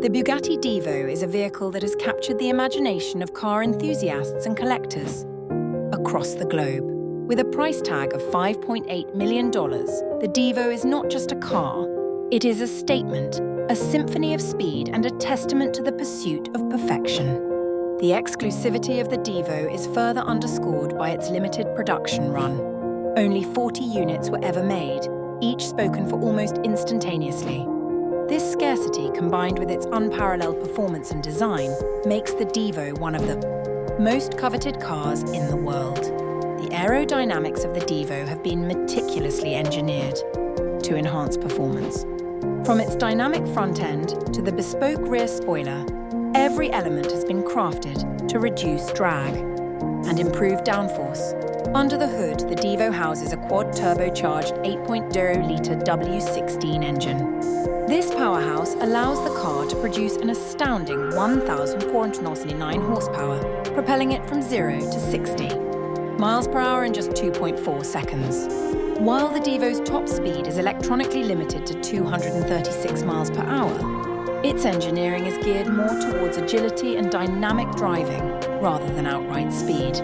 The Bugatti Divo is a vehicle that has captured the imagination of car enthusiasts and collectors across the globe. With a price tag of $5.8 million, the Divo is not just a car. It is a statement, a symphony of speed and a testament to the pursuit of perfection. The exclusivity of the Divo is further underscored by its limited production run. Only 40 units were ever made, each spoken for almost instantaneously. This scarcity, combined with its unparalleled performance and design, makes the Divo one of the most coveted cars in the world. The aerodynamics of the Divo have been meticulously engineered to enhance performance. From its dynamic front end to the bespoke rear spoiler, every element has been crafted to reduce drag and improve downforce. Under the hood, the Divo houses a quad-turbocharged 8.0-litre W16 engine. This powerhouse allows the car to produce an astounding 1,499 horsepower, propelling it from 0 to 60 miles per hour in just 2.4 seconds. While the Divo's top speed is electronically limited to 236 miles per hour, its engineering is geared more towards agility and dynamic driving rather than outright speed.